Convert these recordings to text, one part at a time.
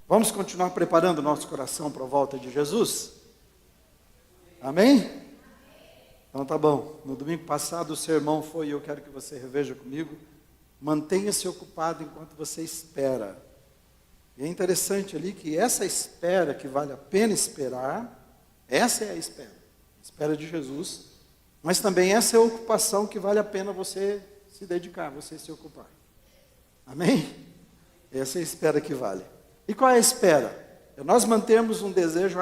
Vamos continuar preparando o nosso coração para a volta de Jesus? Amém? Então tá bom. No domingo passado o sermão foi, eu quero que você reveja comigo, mantenha-se ocupado enquanto você espera. E é interessante ali que essa espera que vale a pena esperar, essa é a espera de Jesus, mas também essa é a ocupação que vale a pena você se dedicar, você se ocupar. Amém? Essa é a espera que vale. E qual é a espera? É nós mantermos um desejo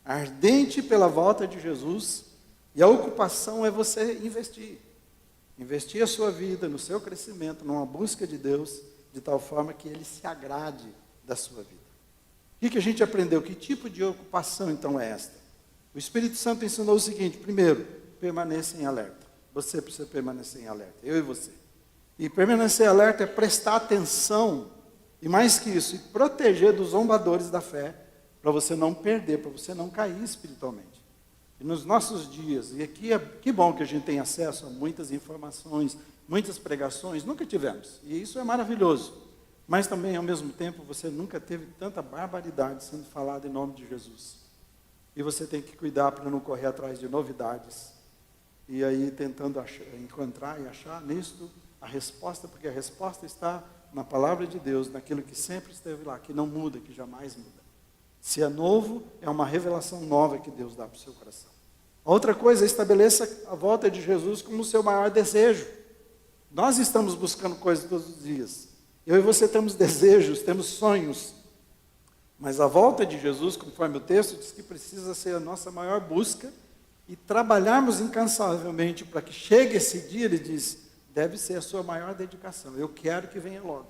ardente pela volta de Jesus, e a ocupação é você investir a sua vida no seu crescimento, numa busca de Deus, de tal forma que Ele se agrade da sua vida. O que a gente aprendeu? Que tipo de ocupação então é esta? O Espírito Santo ensinou o seguinte: primeiro, permaneça em alerta. Você precisa permanecer em alerta, eu e você. E permanecer alerta é prestar atenção, e mais que isso, e proteger dos zombadores da fé, para você não perder, para você não cair espiritualmente. E nos nossos dias, e aqui que bom que a gente tem acesso a muitas informações, muitas pregações, nunca tivemos, e isso é maravilhoso. Mas também, ao mesmo tempo, você nunca teve tanta barbaridade sendo falada em nome de Jesus. E você tem que cuidar para não correr atrás de novidades. E aí tentando encontrar e achar nisto a resposta, porque a resposta está na palavra de Deus, naquilo que sempre esteve lá, que não muda, que jamais muda. Se é novo, é uma revelação nova que Deus dá para o seu coração. A outra coisa, estabeleça a volta de Jesus como o seu maior desejo. Nós estamos buscando coisas todos os dias. Eu e você temos desejos, temos sonhos. Mas a volta de Jesus, conforme o texto, diz que precisa ser a nossa maior busca e trabalharmos incansavelmente para que chegue esse dia, ele diz, deve ser a sua maior dedicação. Eu quero que venha logo.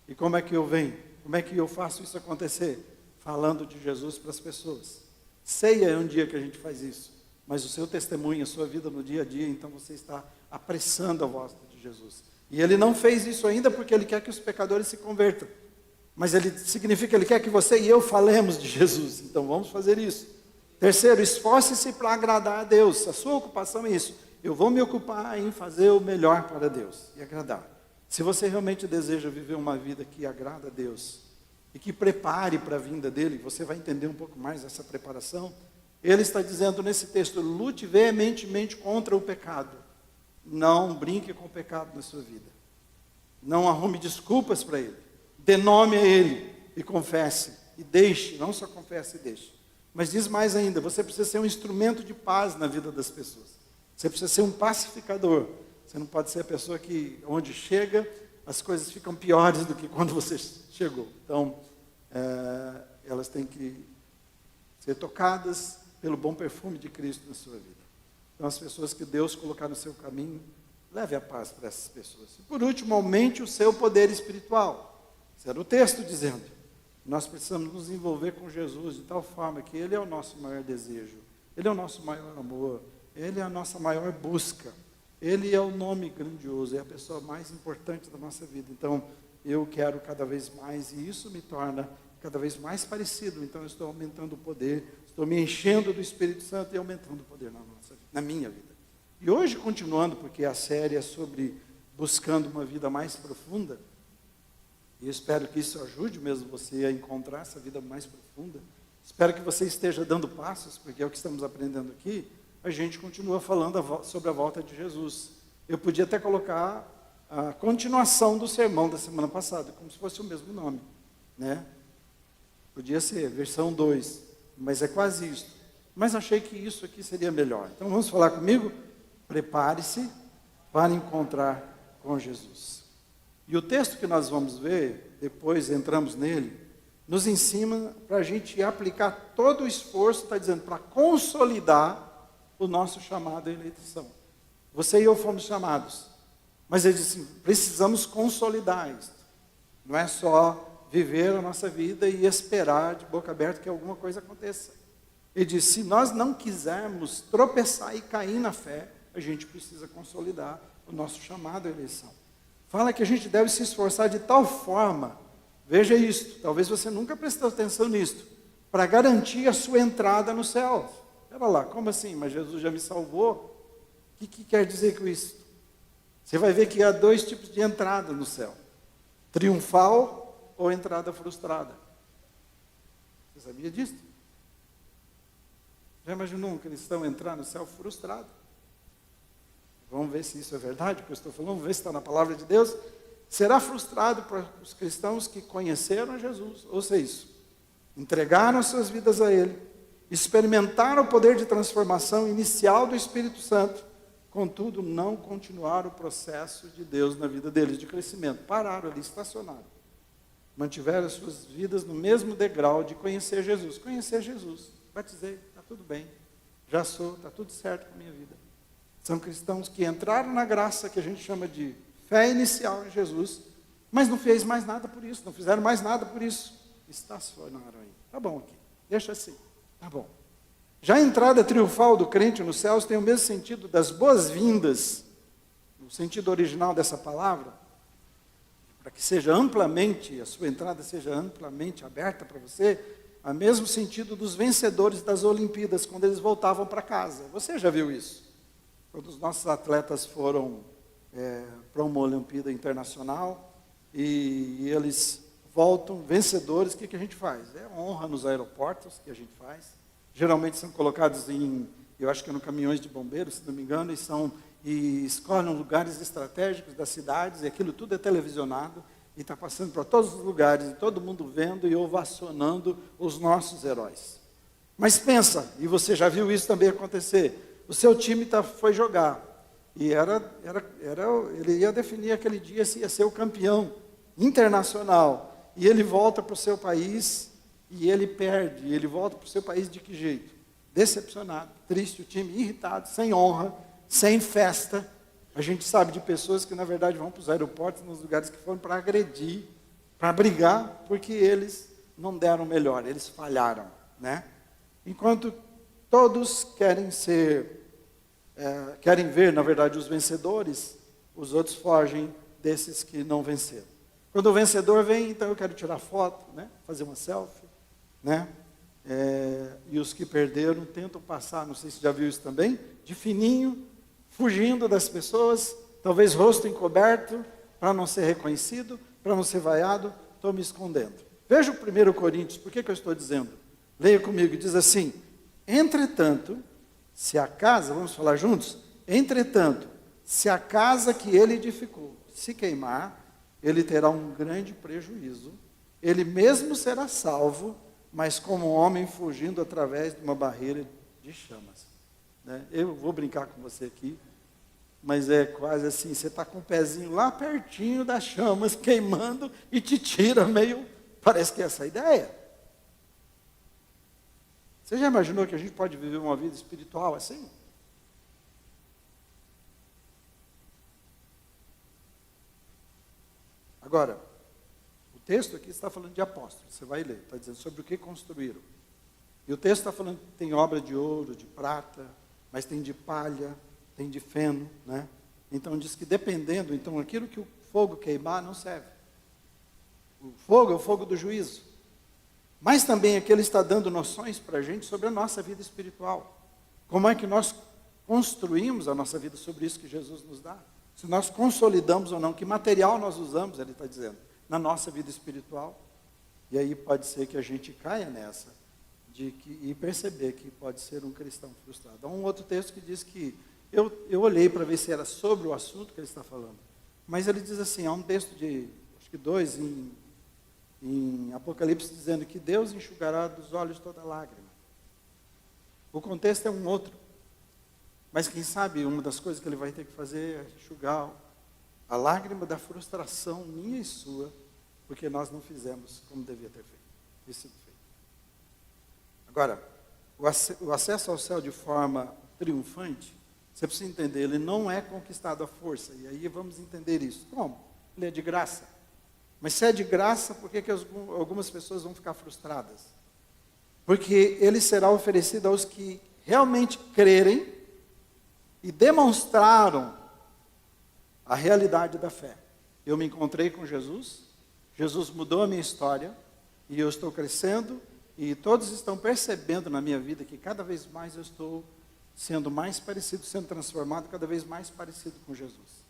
E como é que eu venho? Como é que eu faço isso acontecer? Falando de Jesus para as pessoas. Ceia é um dia que a gente faz isso. Mas o seu testemunho, a sua vida no dia a dia, então você está apressando a volta de Jesus. E ele não fez isso ainda porque ele quer que os pecadores se convertam. Mas ele significa que ele quer que você e eu falemos de Jesus. Então vamos fazer isso. Terceiro, esforce-se para agradar a Deus. A sua ocupação é isso. Eu vou me ocupar em fazer o melhor para Deus e agradar. Se você realmente deseja viver uma vida que agrada a Deus e que prepare para a vinda dele, você vai entender um pouco mais essa preparação. Ele está dizendo nesse texto, lute veementemente contra o pecado. Não brinque com o pecado na sua vida. Não arrume desculpas para ele. Dê nome a ele e confesse. E deixe, não só confesse e deixe. Mas diz mais ainda, você precisa ser um instrumento de paz na vida das pessoas. Você precisa ser um pacificador. Você não pode ser a pessoa que, onde chega, as coisas ficam piores do que quando você chegou. Então, elas têm que ser tocadas pelo bom perfume de Cristo na sua vida. Então, as pessoas que Deus colocar no seu caminho, leve a paz para essas pessoas. E por último, aumente o seu poder espiritual. Isso era o texto dizendo. Nós precisamos nos envolver com Jesus de tal forma que Ele é o nosso maior desejo. Ele é o nosso maior amor. Ele é a nossa maior busca. Ele é o nome grandioso, é a pessoa mais importante da nossa vida. Então, eu quero cada vez mais, e isso me torna cada vez mais parecido. Então, eu estou aumentando o poder, estou me enchendo do Espírito Santo e aumentando o poder na minha vida. E hoje, continuando, porque a série é sobre buscando uma vida mais profunda, e eu espero que isso ajude mesmo você a encontrar essa vida mais profunda. Espero que você esteja dando passos, porque é o que estamos aprendendo aqui. A gente continua falando sobre a volta de Jesus. Eu podia até colocar a continuação do sermão da semana passada, como se fosse o mesmo nome, né? Podia ser, versão 2, mas é quase isso. Mas achei que isso aqui seria melhor. Então vamos falar comigo? Prepare-se para encontrar com Jesus. E o texto que nós vamos ver, depois entramos nele, nos ensina para a gente aplicar todo o esforço, está dizendo, para consolidar o nosso chamado à eleição. Você e eu fomos chamados, mas ele disse, precisamos consolidar isso. Não é só viver a nossa vida e esperar de boca aberta que alguma coisa aconteça. Ele disse, se nós não quisermos tropeçar e cair na fé, a gente precisa consolidar o nosso chamado à eleição. Fala que a gente deve se esforçar de tal forma, veja isto, talvez você nunca prestou atenção nisto, para garantir a sua entrada no céu. Espera lá, como assim? Mas Jesus já me salvou? O que quer dizer com isso? Você vai ver que há dois tipos de entrada no céu. Triunfal ou entrada frustrada. Você sabia disso? Já imaginou um cristão entrar no céu frustrado? Vamos ver se isso é verdade, o que eu estou falando, vamos ver se está na palavra de Deus. Será frustrado para os cristãos que conheceram Jesus, ou seja, entregaram suas vidas a Ele, experimentaram o poder de transformação inicial do Espírito Santo, contudo, não continuaram o processo de Deus na vida deles, de crescimento. Pararam ali, estacionaram. Mantiveram as suas vidas no mesmo degrau de conhecer Jesus. Conhecer Jesus, batizei, está tudo bem, já sou, está tudo certo com a minha vida. São cristãos que entraram na graça, que a gente chama de fé inicial em Jesus, mas não fez mais nada por isso, não fizeram mais nada por isso. Estacionaram aí. Tá bom aqui, deixa assim, tá bom. Já a entrada triunfal do crente nos céus tem o mesmo sentido das boas-vindas, no sentido original dessa palavra, para que seja amplamente, a sua entrada seja amplamente aberta para você, o mesmo sentido dos vencedores das Olimpíadas, quando eles voltavam para casa. Você já viu isso? Quando os nossos atletas foram para uma Olimpíada Internacional e eles voltam vencedores, o que a gente faz? É honra nos aeroportos que a gente faz. Geralmente são colocados eu acho que no caminhões de bombeiros, se não me engano, e escolhem lugares estratégicos das cidades, e aquilo tudo é televisionado, e está passando para todos os lugares, e todo mundo vendo e ovacionando os nossos heróis. Mas pensa, e você já viu isso também acontecer, o seu time foi jogar, e ele ia definir aquele dia se ia ser o campeão internacional, e ele volta para o seu país, e ele perde, e ele volta para o seu país de que jeito? Decepcionado, triste, o time irritado, sem honra, sem festa. A gente sabe de pessoas que na verdade vão para os aeroportos, nos lugares que foram para agredir, para brigar, porque eles não deram o melhor, eles falharam, né? Enquanto todos querem ver, na verdade, os vencedores, os outros fogem desses que não venceram. Quando o vencedor vem, então eu quero tirar foto, né? Fazer uma selfie, né? E os que perderam tentam passar, não sei se já viu isso também, de fininho, fugindo das pessoas, talvez rosto encoberto, para não ser reconhecido, para não ser vaiado, estou me escondendo. Veja o 1 Coríntios, por que eu estou dizendo? Leia comigo, diz assim: entretanto, se a casa, vamos falar juntos? Entretanto, se a casa que ele edificou se queimar, ele terá um grande prejuízo, ele mesmo será salvo, mas como um homem fugindo através de uma barreira de chamas. Né? Eu vou brincar com você aqui, mas é quase assim, você está com o pezinho lá pertinho das chamas, queimando, e te tira meio, parece que é essa a ideia. Você já imaginou que a gente pode viver uma vida espiritual assim? Agora, o texto aqui está falando de apóstolos, você vai ler, está dizendo sobre o que construíram. E o texto está falando que tem obra de ouro, de prata, mas tem de palha, tem de feno, né? Então diz que dependendo, então aquilo que o fogo queimar não serve. O fogo é o fogo do juízo. Mas também aqui ele está dando noções para a gente sobre a nossa vida espiritual. Como é que nós construímos a nossa vida sobre isso que Jesus nos dá? Se nós consolidamos ou não, que material nós usamos, ele está dizendo, na nossa vida espiritual. E aí pode ser que a gente caia nessa, e perceber que pode ser um cristão frustrado. Há um outro texto que diz que, eu olhei para ver se era sobre o assunto que ele está falando, mas ele diz assim, há um texto de, acho que 2 em Apocalipse, dizendo que Deus enxugará dos olhos toda lágrima. O contexto é um outro, mas quem sabe uma das coisas que ele vai ter que fazer é enxugar a lágrima da frustração minha e sua, porque nós não fizemos como devia ter feito. Isso feito. Agora, o acesso ao céu de forma triunfante, você precisa entender, ele não é conquistado à força. E aí vamos entender isso. Como? Ele é de graça. Mas se é de graça, por que algumas pessoas vão ficar frustradas? Porque ele será oferecido aos que realmente crerem e demonstraram a realidade da fé. Eu me encontrei com Jesus, Jesus mudou a minha história, e eu estou crescendo, e todos estão percebendo na minha vida que cada vez mais eu estou sendo mais parecido, sendo transformado cada vez mais parecido com Jesus.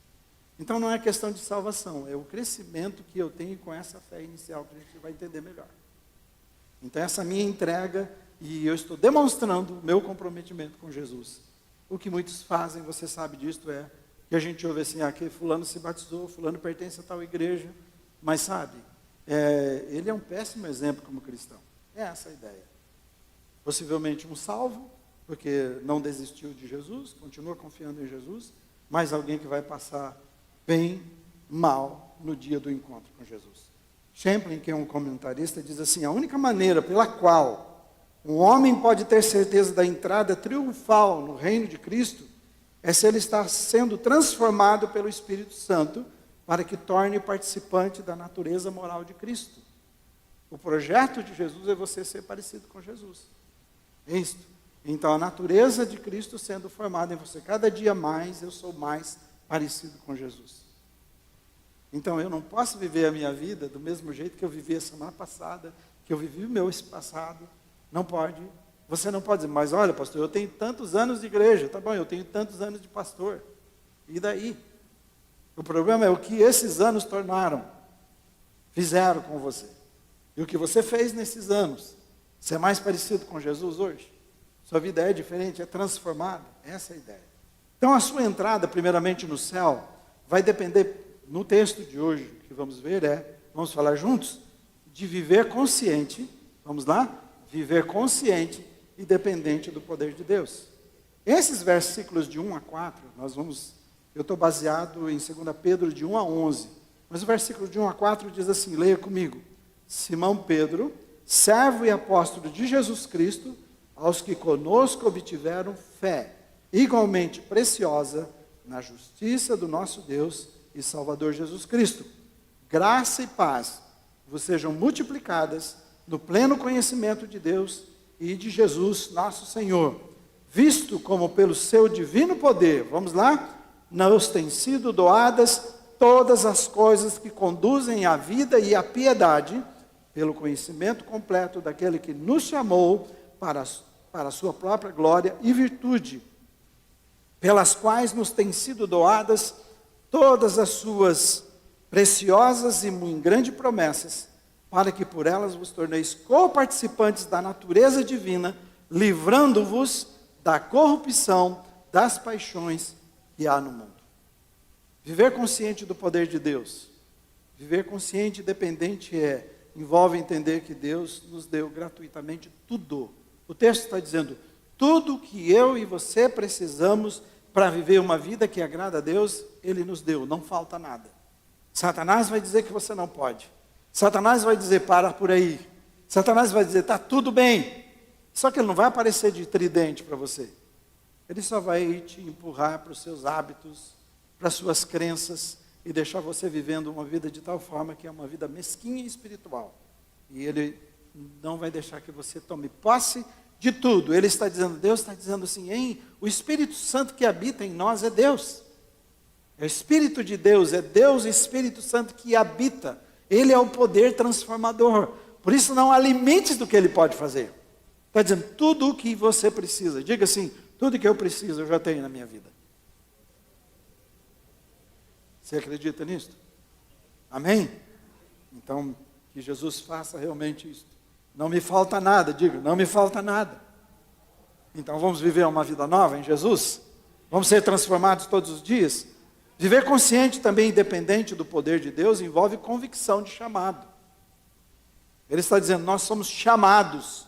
Então não é questão de salvação, é o crescimento que eu tenho com essa fé inicial, que a gente vai entender melhor. Então essa minha entrega, e eu estou demonstrando o meu comprometimento com Jesus. O que muitos fazem, você sabe disso, é que a gente ouve assim, que fulano se batizou, fulano pertence a tal igreja, mas sabe, ele é um péssimo exemplo como cristão. É essa a ideia. Possivelmente um salvo, porque não desistiu de Jesus, continua confiando em Jesus, mas alguém que vai passar bem, mal, no dia do encontro com Jesus. Champlin, que é um comentarista, diz assim, a única maneira pela qual um homem pode ter certeza da entrada triunfal no reino de Cristo é se ele está sendo transformado pelo Espírito Santo para que torne participante da natureza moral de Cristo. O projeto de Jesus é você ser parecido com Jesus. É isto. Então, a natureza de Cristo sendo formada em você. Cada dia mais, eu sou mais parecido com Jesus. Então, eu não posso viver a minha vida do mesmo jeito que eu vivi a semana passada, que eu vivi o meu passado. Não pode. Você não pode dizer, mas olha, pastor, eu tenho tantos anos de igreja. Tá bom, eu tenho tantos anos de pastor. E daí? O problema é o que esses anos fizeram com você. E o que você fez nesses anos. Você é mais parecido com Jesus hoje? Sua vida é diferente, é transformada? Essa é a ideia. Então a sua entrada, primeiramente no céu, vai depender, no texto de hoje, que vamos ver vamos falar juntos, de viver consciente, vamos lá? Viver consciente e dependente do poder de Deus. Esses versículos de 1 a 4, eu estou baseado em 2 Pedro de 1 a 11, mas o versículo de 1 a 4 diz assim, leia comigo. Simão Pedro, servo e apóstolo de Jesus Cristo, aos que conosco obtiveram fé, igualmente preciosa, na justiça do nosso Deus e Salvador Jesus Cristo. Graça e paz vos sejam multiplicadas no pleno conhecimento de Deus e de Jesus nosso Senhor, visto como pelo seu divino poder, vamos lá, nos têm sido doadas todas as coisas que conduzem à vida e à piedade, pelo conhecimento completo daquele que nos chamou para a sua própria glória e virtude, pelas quais nos têm sido doadas todas as suas preciosas e muito grandes promessas, para que por elas vos torneis coparticipantes da natureza divina, livrando-vos da corrupção das paixões que há no mundo. Viver consciente do poder de Deus, viver consciente e dependente envolve entender que Deus nos deu gratuitamente tudo. O texto está dizendo, tudo que eu e você precisamos para viver uma vida que agrada a Deus, Ele nos deu, não falta nada. Satanás vai dizer que você não pode. Satanás vai dizer, para por aí. Satanás vai dizer, está tudo bem. Só que ele não vai aparecer de tridente para você. Ele só vai te empurrar para os seus hábitos, para as suas crenças, e deixar você vivendo uma vida de tal forma que é uma vida mesquinha e espiritual. E ele não vai deixar que você tome posse de tudo. Ele está dizendo, Deus está dizendo assim, o Espírito Santo que habita em nós é Deus. É o Espírito de Deus, é Deus e Espírito Santo que habita. Ele é o poder transformador. Por isso não há limites do que Ele pode fazer. Está dizendo, tudo o que você precisa. Diga assim, tudo que eu preciso eu já tenho na minha vida. Você acredita nisso? Amém? Então, que Jesus faça realmente isso. Não me falta nada, diga, não me falta nada. Então, vamos viver uma vida nova em Jesus? Vamos ser transformados todos os dias? Viver consciente também independente do poder de Deus envolve convicção de chamado. Ele está dizendo, nós somos chamados,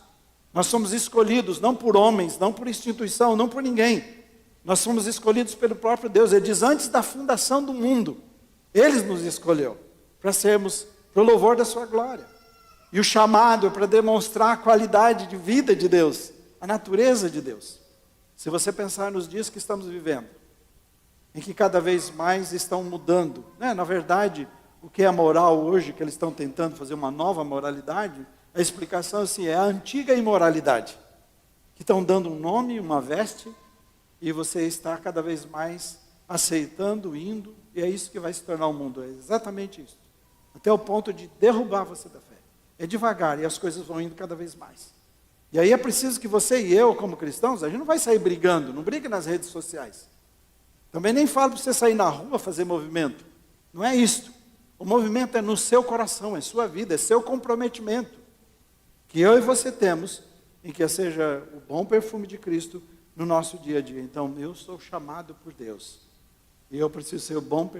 nós somos escolhidos, não por homens, não por instituição, não por ninguém. Nós somos escolhidos pelo próprio Deus. Ele diz, antes da fundação do mundo, Ele nos escolheu para sermos para o louvor da sua glória. E o chamado é para demonstrar a qualidade de vida de Deus, a natureza de Deus. Se você pensar nos dias que estamos vivendo, em que cada vez mais estão mudando, na verdade, o que é a moral hoje, que eles estão tentando fazer uma nova moralidade, a explicação assim, é a antiga imoralidade, que estão dando um nome, uma veste, e você está cada vez mais aceitando, indo, e é isso que vai se tornar o mundo, é exatamente isso. Até o ponto de derrubar você da fé. É devagar, e as coisas vão indo cada vez mais. E aí é preciso que você e eu, como cristãos, a gente não vai sair brigando, não brigue nas redes sociais. Também nem falo para você sair na rua fazer movimento. Não é isso. O movimento é no seu coração, é sua vida, é seu comprometimento. Que eu e você temos, em que seja o bom perfume de Cristo no nosso dia a dia. Então, eu sou chamado por Deus. E eu preciso ser o bom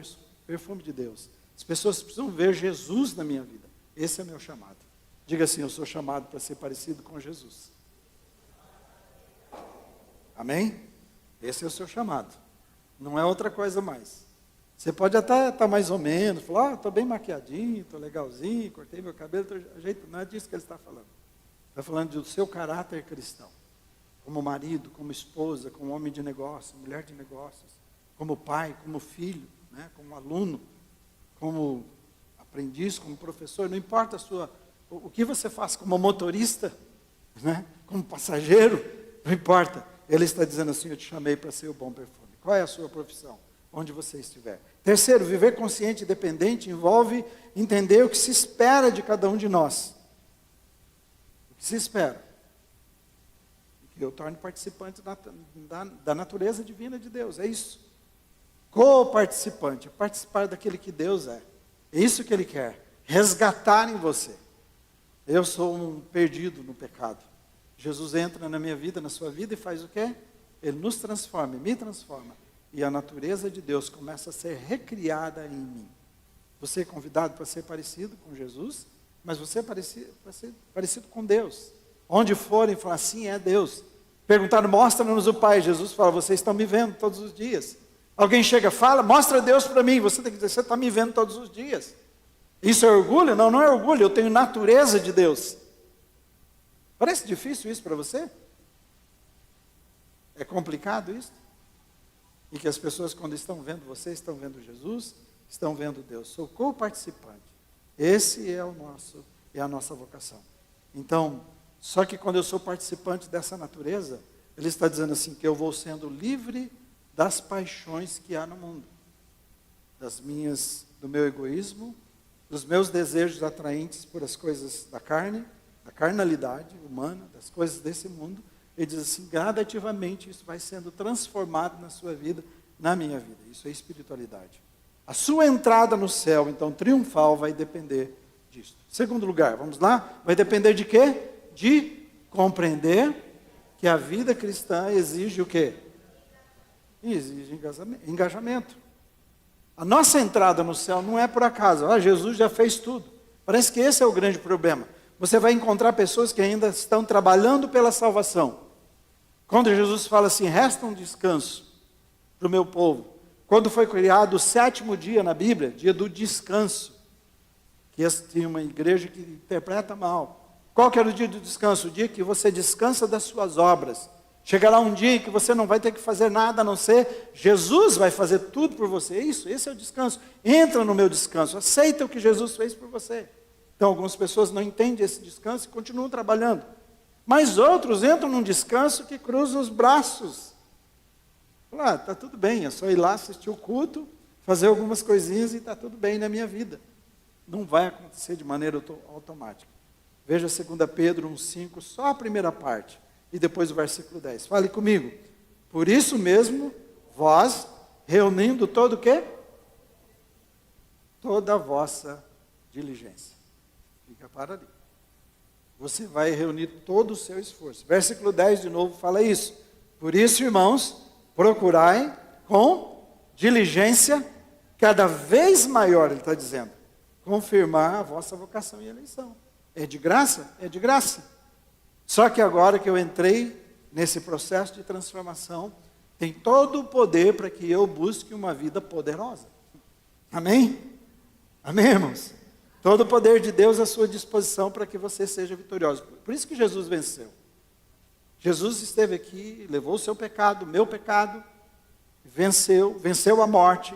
perfume de Deus. As pessoas precisam ver Jesus na minha vida. Esse é meu chamado. Diga assim, eu sou chamado para ser parecido com Jesus. Amém? Esse é o seu chamado. Não é outra coisa mais. Você pode até estar mais ou menos, falar, estou bem maquiadinho, estou legalzinho, cortei meu cabelo, não é disso que ele está falando. Está falando do seu caráter cristão. Como marido, como esposa, como homem de negócio, mulher de negócios, como pai, como filho, né, como aluno, como aprendiz, como professor, não importa o que você faz como motorista, né, como passageiro, não importa. Ele está dizendo assim, eu te chamei para ser o bom perfume. Qual é a sua profissão? Onde você estiver. Terceiro, viver consciente e dependente envolve entender o que se espera de cada um de nós. O que se espera? Que eu torne participante da natureza divina de Deus, é isso. Co-participante, participar daquele que Deus é. É isso que Ele quer, resgatar em você. Eu sou um perdido no pecado. Jesus entra na minha vida, na sua vida e faz o quê? Ele nos transforma, me transforma. E a natureza de Deus começa a ser recriada em mim. Você é convidado para ser parecido com Jesus, mas você é parecido com Deus. Onde forem, falar assim, é Deus. Perguntaram, mostra-nos o Pai. Jesus fala, vocês estão me vendo todos os dias. Alguém chega, fala, mostra Deus para mim. Você tem que dizer, você está me vendo todos os dias. Isso é orgulho? Não, não é orgulho, eu tenho natureza de Deus. Parece difícil isso para você? É complicado isso? E que as pessoas, quando estão vendo você, estão vendo Jesus, estão vendo Deus. Sou co-participante. Esse é a nossa vocação. Então, só que quando eu sou participante dessa natureza, Ele está dizendo assim, que eu vou sendo livre das paixões que há no mundo. Do meu egoísmo, dos meus desejos atraentes por as coisas da carne, da carnalidade humana, das coisas desse mundo. Ele diz assim, gradativamente isso vai sendo transformado na sua vida, na minha vida. Isso é espiritualidade. A sua entrada no céu, então, triunfal, vai depender disso. Segundo lugar, vamos lá? Vai depender de quê? De compreender que a vida cristã exige o quê? Exige engajamento. A nossa entrada no céu não é por acaso. Jesus já fez tudo. Parece que esse é o grande problema. Você vai encontrar pessoas que ainda estão trabalhando pela salvação. Quando Jesus fala assim, resta um descanso para o meu povo. Quando foi criado o 7º dia na Bíblia, dia do descanso, que tinha uma igreja que interpreta mal. Qual que era o dia do descanso? O dia que você descansa das suas obras. Chegará um dia em que você não vai ter que fazer nada a não ser, Jesus vai fazer tudo por você. Isso, esse é o descanso. Entra no meu descanso, aceita o que Jesus fez por você. Então, algumas pessoas não entendem esse descanso e continuam trabalhando. Mas outros entram num descanso que cruza os braços. Fala, está tudo bem, é só ir lá assistir o culto, fazer algumas coisinhas e está tudo bem na minha vida. Não vai acontecer de maneira automática. Veja 2 Pedro 1,5, só a primeira parte, e depois o versículo 10. Fale comigo. Por isso mesmo, vós, reunindo todo o quê? Toda a vossa diligência. Fica para ali. Você vai reunir todo o seu esforço. Versículo 10 de novo fala isso. Por isso, irmãos, procurai com diligência, cada vez maior, ele está dizendo, confirmar a vossa vocação e eleição. É de graça? É de graça. Só que agora que eu entrei nesse processo de transformação, tem todo o poder para que eu busque uma vida poderosa. Amém? Amém, irmãos? Todo o poder de Deus à sua disposição para que você seja vitorioso. Por isso que Jesus venceu. Jesus esteve aqui, levou o seu pecado, o meu pecado, venceu a morte.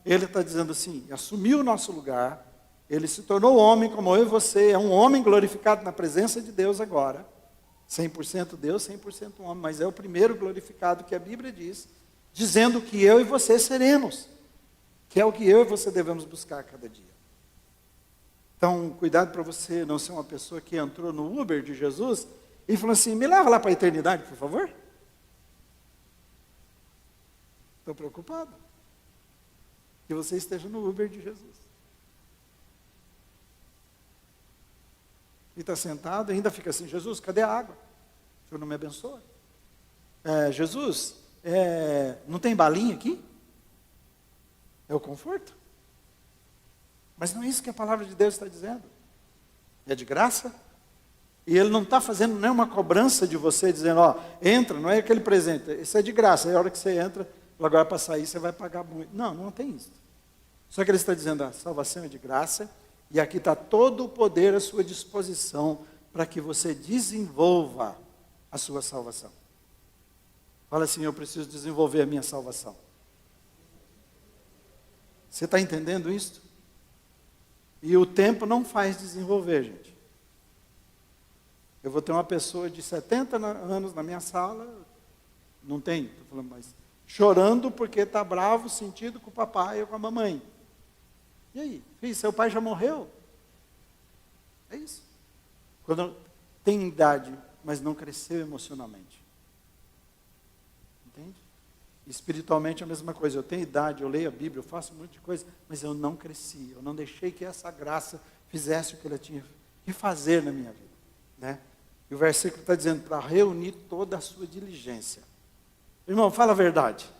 Ele está dizendo assim, assumiu o nosso lugar, ele se tornou homem como eu e você, é um homem glorificado na presença de Deus agora. 100% Deus, 100% homem, mas é o primeiro glorificado que a Bíblia diz, dizendo que eu e você seremos, que é o que eu e você devemos buscar cada dia. Então, cuidado para você não ser uma pessoa que entrou no Uber de Jesus e falou assim, me leva lá para a eternidade, por favor. Estou preocupado. Que você esteja no Uber de Jesus. E está sentado e ainda fica assim, Jesus, cadê a água? O Senhor não me abençoa? Jesus, não tem balinha aqui? É o conforto? Mas não é isso que a palavra de Deus está dizendo. É de graça. E Ele não está fazendo nenhuma cobrança de você, dizendo, entra, não é aquele presente. Isso é de graça. Aí a hora que você entra, agora para sair você vai pagar muito. Não, não tem isso. Só que Ele está dizendo, a salvação é de graça. E aqui está todo o poder à sua disposição para que você desenvolva a sua salvação. Fala assim, eu preciso desenvolver a minha salvação. Você está entendendo isso? E o tempo não faz desenvolver, gente. Eu vou ter uma pessoa de 70 anos na minha sala, não tem, estou falando mais, chorando porque está bravo, sentido com o papai ou com a mamãe. E aí? Filho, seu pai já morreu? É isso. Quando tem idade, mas não cresceu emocionalmente. Entende? Espiritualmente é a mesma coisa. Eu tenho idade, eu leio a Bíblia, eu faço um monte de coisa, mas eu não cresci. Eu não deixei que essa graça fizesse o que ela tinha que fazer na minha vida. Né? E o versículo está dizendo, para reunir toda a sua diligência. Irmão, fala a verdade.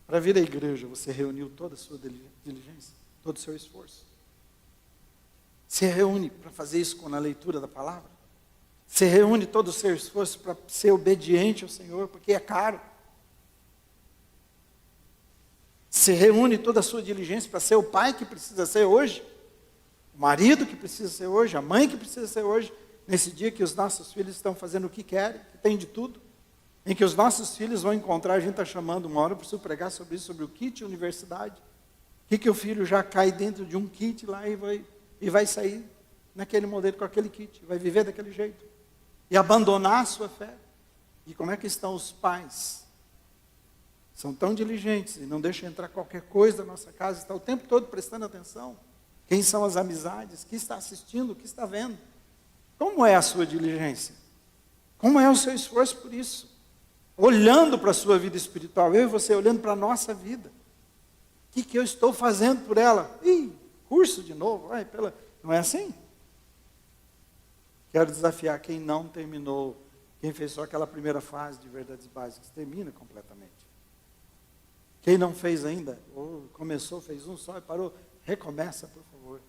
Para vir à igreja, você reuniu toda a sua diligência, todo o seu esforço. Você reúne para fazer isso com a leitura da palavra. Você reúne todo o seu esforço para ser obediente ao Senhor, porque é caro. Você reúne toda a sua diligência para ser o pai que precisa ser hoje, o marido que precisa ser hoje, a mãe que precisa ser hoje, nesse dia que os nossos filhos estão fazendo o que querem, que tem de tudo. Em que os nossos filhos vão encontrar, a gente está chamando uma hora, eu preciso pregar sobre isso, sobre o kit universidade. Que o filho já cai dentro de um kit lá e vai sair naquele modelo com aquele kit, vai viver daquele jeito. E abandonar a sua fé. E como é que estão os pais? São tão diligentes e não deixam entrar qualquer coisa na nossa casa, está o tempo todo prestando atenção. Quem são as amizades? Quem está assistindo? O que está vendo? Como é a sua diligência? Como é o seu esforço por isso? Olhando para a sua vida espiritual, eu e você olhando para a nossa vida. O que eu estou fazendo por ela? Curso de novo, não é assim? Quero desafiar quem não terminou, quem fez só aquela primeira fase de verdades básicas, termina completamente. Quem não fez ainda, ou começou, fez um só e parou, recomeça, por favor.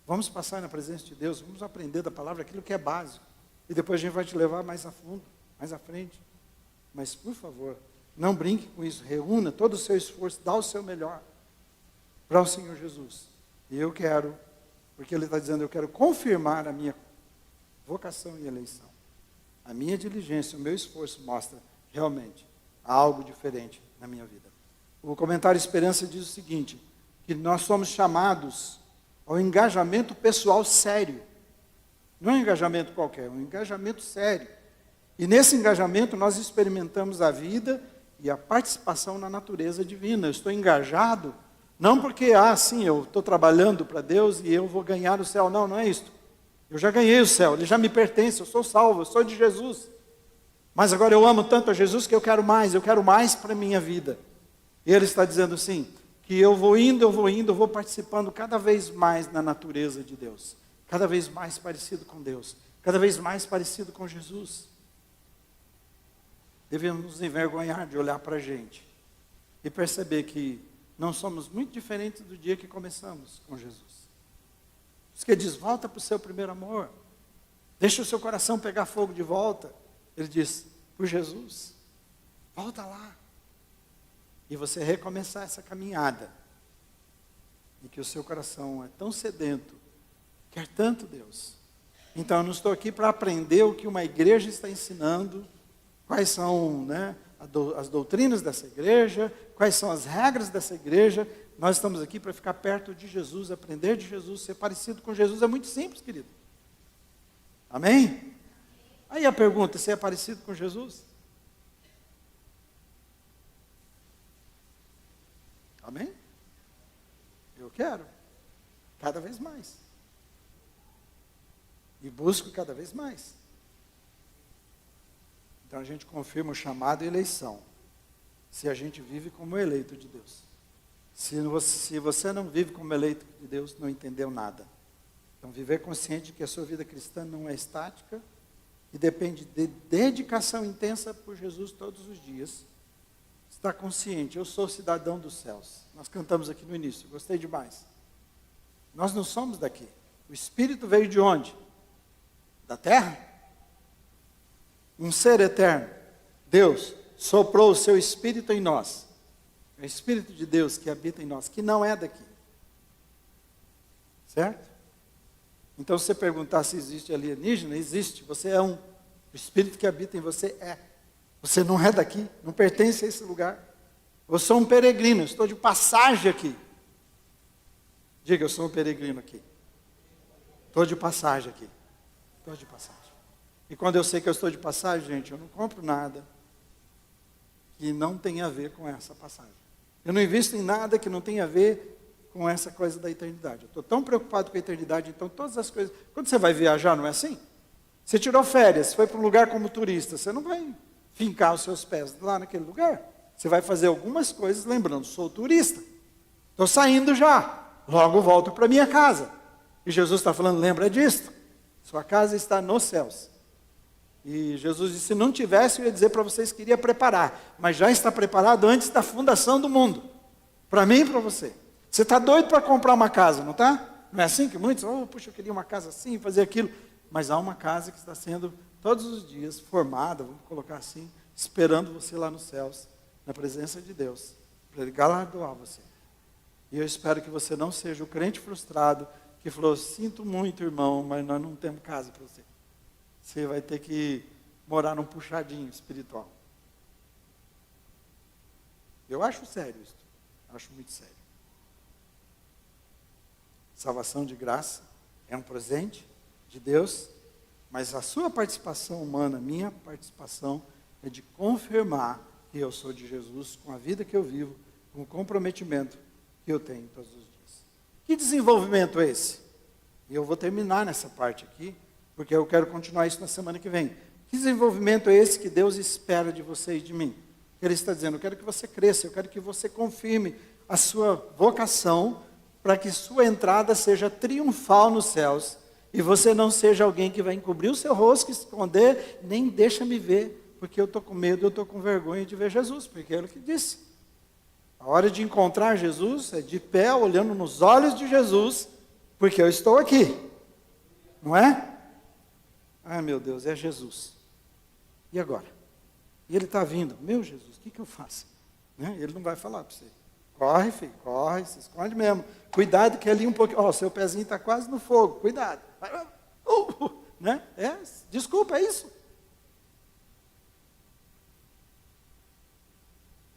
Vamos passar na presença de Deus, vamos aprender da palavra aquilo que é básico. E depois a gente vai te levar mais a fundo, mais à frente. Mas, por favor, não brinque com isso. Reúna todo o seu esforço, dá o seu melhor para o Senhor Jesus. E eu quero, porque Ele está dizendo, eu quero confirmar a minha vocação e eleição. A minha diligência, o meu esforço mostra realmente algo diferente na minha vida. O comentário Esperança diz o seguinte, que nós somos chamados ao engajamento pessoal sério. Não é um engajamento qualquer, é um engajamento sério. E nesse engajamento nós experimentamos a vida e a participação na natureza divina. Eu estou engajado, não porque, sim, eu estou trabalhando para Deus e eu vou ganhar o céu. Não, não é isso. Eu já ganhei o céu, ele já me pertence, eu sou salvo, eu sou de Jesus. Mas agora eu amo tanto a Jesus que eu quero mais para a minha vida. E Ele está dizendo assim, que eu vou indo, participando cada vez mais na natureza de Deus. Cada vez mais parecido com Deus. Cada vez mais parecido com Jesus. Devemos nos envergonhar de olhar para a gente e perceber que não somos muito diferentes do dia que começamos com Jesus. Por isso que Ele diz, volta para o seu primeiro amor. Deixa o seu coração pegar fogo de volta. Ele diz, por Jesus, volta lá. E você recomeçar essa caminhada. E que o seu coração é tão sedento, quer tanto Deus. Então eu não estou aqui para aprender o que uma igreja está ensinando, quais são as doutrinas dessa igreja, quais são as regras dessa igreja. Nós estamos aqui para ficar perto de Jesus, aprender de Jesus, ser parecido com Jesus. É muito simples, querido. Amém? Aí a pergunta, você é parecido com Jesus? Amém? Eu quero. Cada vez mais. E busco cada vez mais. Então a gente confirma o chamado e eleição. se a gente vive como eleito de Deus. Se você não vive como eleito de Deus, não entendeu nada. Então, viver consciente de que a sua vida cristã não é estática e depende de dedicação intensa por Jesus todos os dias. Está consciente, eu sou cidadão dos céus. Nós cantamos aqui no início, gostei demais. Nós não somos daqui. O Espírito veio de onde? Da terra? Um ser eterno. Deus soprou o seu Espírito em nós. É o Espírito de Deus que habita em nós, que não é daqui. Certo? Então, se você perguntar se existe alienígena, existe. Você é um. O Espírito que habita em você é. Você não é daqui, não pertence a esse lugar. Eu sou um peregrino, estou de passagem aqui. Diga, eu sou um peregrino aqui. Estou de passagem aqui. Estou de passagem. E quando eu sei que eu estou de passagem, gente, eu não compro nada que não tenha a ver com essa passagem. Eu não invisto em nada que não tenha a ver com essa coisa da eternidade. Eu estou tão preocupado com a eternidade, então todas as coisas... Quando você vai viajar, não é assim? Você tirou férias, foi para um lugar como turista, você não vai fincar os seus pés lá naquele lugar. Você vai fazer algumas coisas lembrando, sou turista. Estou saindo já, logo volto para minha casa. E Jesus está falando, lembra disso? Sua casa está nos céus. E Jesus disse, se não tivesse, eu ia dizer para vocês que iria preparar. Mas já está preparado antes da fundação do mundo. Para mim e para você. Você está doido para comprar uma casa, não está? Não é assim que muitos, puxa, eu queria uma casa assim, fazer aquilo. Mas há uma casa que está sendo, todos os dias, formada, vamos colocar assim, esperando você lá nos céus, na presença de Deus, para Ele galardoar você. E eu espero que você não seja o crente frustrado, que falou, sinto muito, irmão, mas nós não temos casa para você. Você vai ter que morar num puxadinho espiritual. Eu acho sério isso. Acho muito sério. Salvação de graça é um presente de Deus, mas a sua participação humana, minha participação, é de confirmar que eu sou de Jesus com a vida que eu vivo, com o comprometimento que eu tenho todos os dias. Que desenvolvimento é esse? E eu vou terminar nessa parte aqui, porque eu quero continuar isso na semana que vem. Que desenvolvimento é esse que Deus espera de você e de mim? Ele está dizendo, eu quero que você cresça, eu quero que você confirme a sua vocação, para que sua entrada seja triunfal nos céus, e você não seja alguém que vai encobrir o seu rosto, esconder, nem deixa me ver, porque eu estou com medo, eu estou com vergonha de ver Jesus, porque é ele que disse. A hora de encontrar Jesus é de pé, olhando nos olhos de Jesus, porque eu estou aqui, não é? Ai, meu Deus, é Jesus. E agora? E ele está vindo. Meu Jesus, o que eu faço? Né? Ele não vai falar para você. Corre, filho, corre, se esconde mesmo. Cuidado que ali um pouquinho... seu pezinho está quase no fogo. Cuidado. Né? Desculpa, é isso.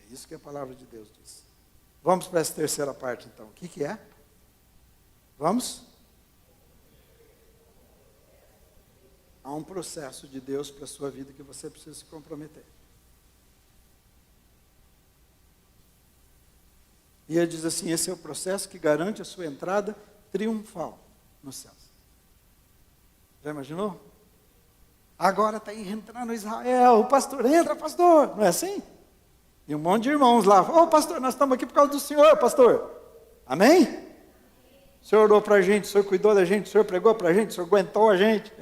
É isso que a palavra de Deus diz. Vamos para essa terceira parte, então. O que é? Vamos? Há um processo de Deus para a sua vida que você precisa se comprometer. E ele diz assim, esse é o processo que garante a sua entrada triunfal nos céus. Já imaginou? Agora está entrando Israel, o pastor, entra pastor, não é assim? E um monte de irmãos lá, pastor, nós estamos aqui por causa do Senhor, pastor. Amém? O Senhor orou para a gente, o Senhor cuidou da gente, o Senhor pregou para a gente, o Senhor aguentou a gente.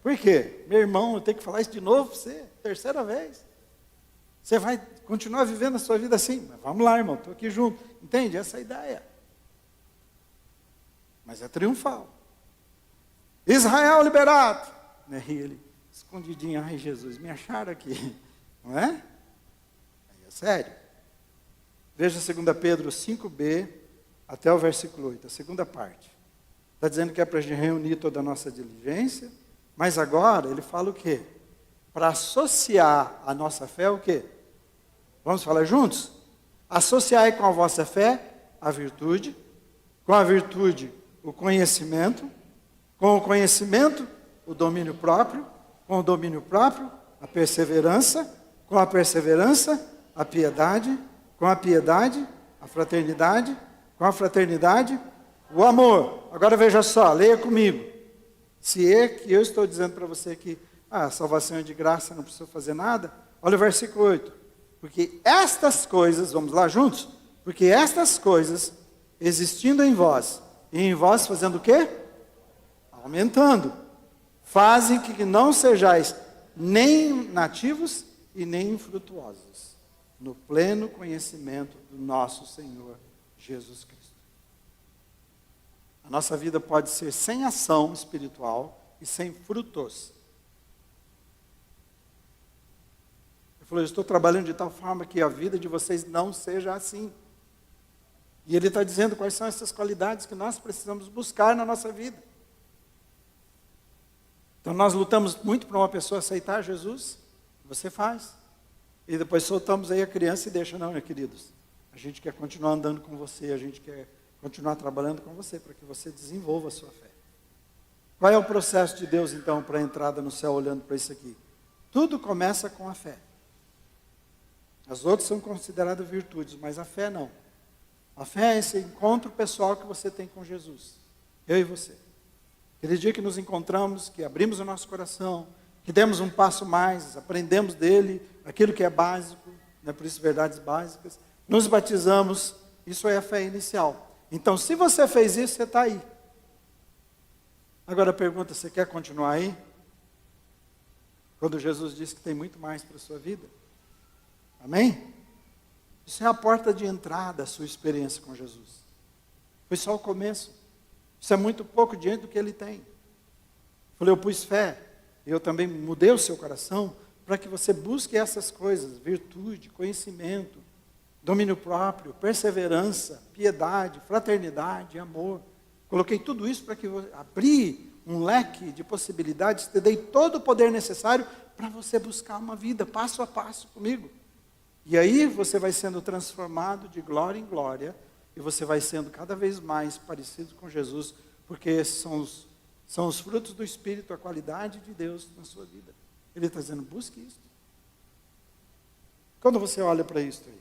Por quê? Meu irmão, eu tenho que falar isso de novo para você, terceira vez. Você vai continuar vivendo a sua vida assim? Mas vamos lá, irmão, estou aqui junto. Entende? Essa é a ideia. Mas é triunfal. Israel liberado. E ele, escondidinho, ai Jesus, me acharam aqui. Não é? Aí é sério. Veja 2 Pedro 5b, até o versículo 8, a segunda parte. Está dizendo que é para a gente reunir toda a nossa diligência, mas agora ele fala o quê? Para associar a nossa fé o quê? Vamos falar juntos? Associar com a vossa fé a virtude, com a virtude o conhecimento, com o conhecimento o domínio próprio, com o domínio próprio a perseverança, com a perseverança a piedade, com a piedade a fraternidade, com a fraternidade o amor. Agora veja só, leia comigo. Se é que eu estou dizendo para você que a salvação é de graça, não precisa fazer nada, olha o versículo 8. Porque estas coisas, vamos lá juntos? Porque estas coisas, existindo em vós, e em vós fazendo o quê? Aumentando. Fazem que não sejais nem nativos e nem infrutuosos, no pleno conhecimento do nosso Senhor Jesus Cristo. A nossa vida pode ser sem ação espiritual e sem frutos. Ele falou, eu estou trabalhando de tal forma que a vida de vocês não seja assim. E ele está dizendo quais são essas qualidades que nós precisamos buscar na nossa vida. Então nós lutamos muito para uma pessoa aceitar Jesus, você faz. E depois soltamos aí a criança e deixa, não, queridos. A gente quer continuar andando com você, a gente quer continuar trabalhando com você, para que você desenvolva a sua fé. Qual é o processo de Deus, então, para a entrada no céu, olhando para isso aqui? Tudo começa com a fé. As outras são consideradas virtudes, mas a fé não. A fé é esse encontro pessoal que você tem com Jesus, eu e você. Aquele dia que nos encontramos, que abrimos o nosso coração, que demos um passo mais, aprendemos dele aquilo que é básico, né, por isso verdades básicas, nos batizamos, isso é a fé inicial. Então, se você fez isso, você está aí. Agora a pergunta, você quer continuar aí? Quando Jesus disse que tem muito mais para a sua vida? Amém? Isso é a porta de entrada da sua experiência com Jesus. Foi só o começo. Isso é muito pouco diante do que ele tem. Falei, eu pus fé, eu também mudei o seu coração para que você busque essas coisas, virtude, conhecimento, domínio próprio, perseverança, piedade, fraternidade, amor. Coloquei tudo isso para que abrir um leque de possibilidades, te dei todo o poder necessário para você buscar uma vida passo a passo comigo. E aí você vai sendo transformado de glória em glória, e você vai sendo cada vez mais parecido com Jesus, porque esses são os frutos do Espírito, a qualidade de Deus na sua vida. Ele está dizendo, busque isso. Quando você olha para isso aí,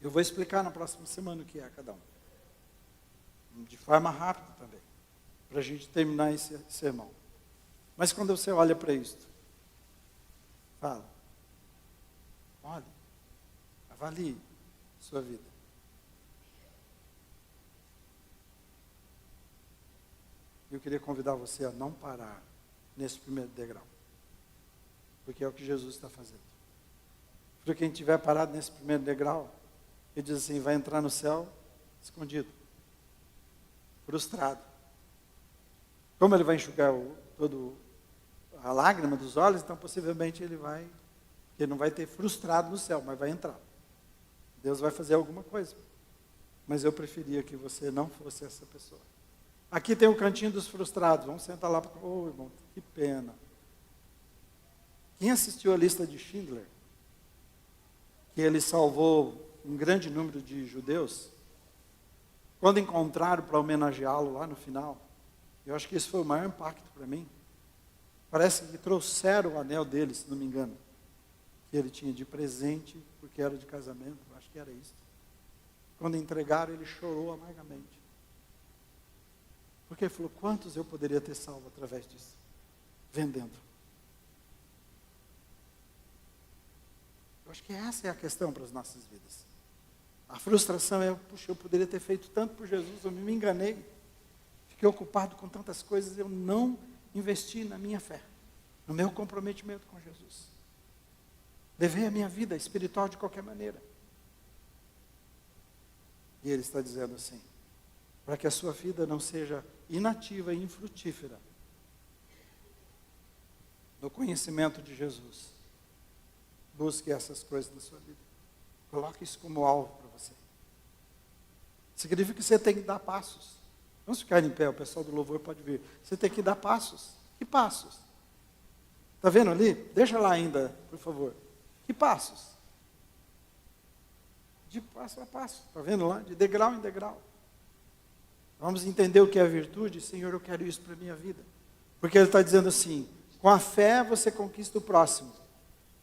eu vou explicar na próxima semana o que é cada um. De forma rápida também, para a gente terminar esse sermão. Mas quando você olha para isto, fala, olhe, avalie sua vida. Eu queria convidar você a não parar nesse primeiro degrau, porque é o que Jesus está fazendo. Para quem tiver parado nesse primeiro degrau, ele diz assim, vai entrar no céu escondido, frustrado. Como ele vai enxugar a lágrima dos olhos, então possivelmente ele não vai ter frustrado no céu, mas vai entrar. Deus vai fazer alguma coisa. Mas eu preferia que você não fosse essa pessoa. Aqui tem o cantinho dos frustrados. Vamos sentar lá. Oh, irmão, que pena. Quem assistiu a lista de Schindler, que ele salvou um grande número de judeus, quando encontraram para homenageá-lo lá no final, eu acho que esse foi o maior impacto para mim. Parece que trouxeram o anel dele, se não me engano, que ele tinha de presente, porque era de casamento, acho que era isso. Quando entregaram, ele chorou amargamente. Porque ele falou, quantos eu poderia ter salvo através disso? Vendendo. Eu acho que essa é a questão para as nossas vidas. A frustração é, puxa, eu poderia ter feito tanto por Jesus, eu me enganei. Fiquei ocupado com tantas coisas, eu não investi na minha fé, no meu comprometimento com Jesus. Levei a minha vida espiritual de qualquer maneira. E ele está dizendo assim, para que a sua vida não seja inativa e infrutífera no conhecimento de Jesus, busque essas coisas na sua vida. Coloque isso como alvo para você. Significa que você tem que dar passos. Vamos ficar em pé, o pessoal do louvor pode vir. Você tem que dar passos. Que passos? Está vendo ali? Deixa lá ainda, por favor. Que passos? De passo a passo. Está vendo lá? De degrau em degrau. Vamos entender o que é virtude? Senhor, eu quero isso para a minha vida. Porque ele está dizendo assim, com a fé você conquista o próximo.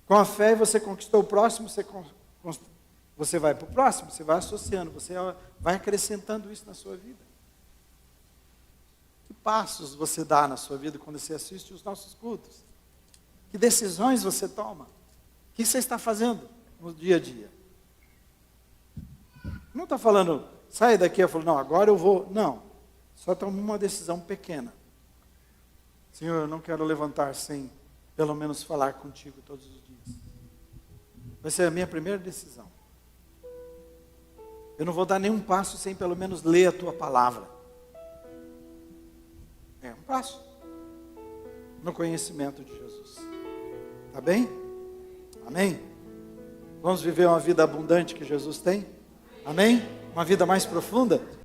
Com a fé você conquistou o próximo, você vai para o próximo, você vai associando, você vai acrescentando isso na sua vida. Que passos você dá na sua vida quando você assiste os nossos cultos? Que decisões você toma? O que você está fazendo no dia a dia. Não está falando, sai daqui, eu falo, não, agora eu vou. Não, só toma uma decisão pequena. Senhor, eu não quero levantar sem pelo menos falar contigo todos os dias. Vai ser a minha primeira decisão. Eu não vou dar nenhum passo sem pelo menos ler a tua palavra. É um passo no conhecimento de Jesus. Tá bem? Amém? Vamos viver uma vida abundante que Jesus tem? Amém? Uma vida mais profunda?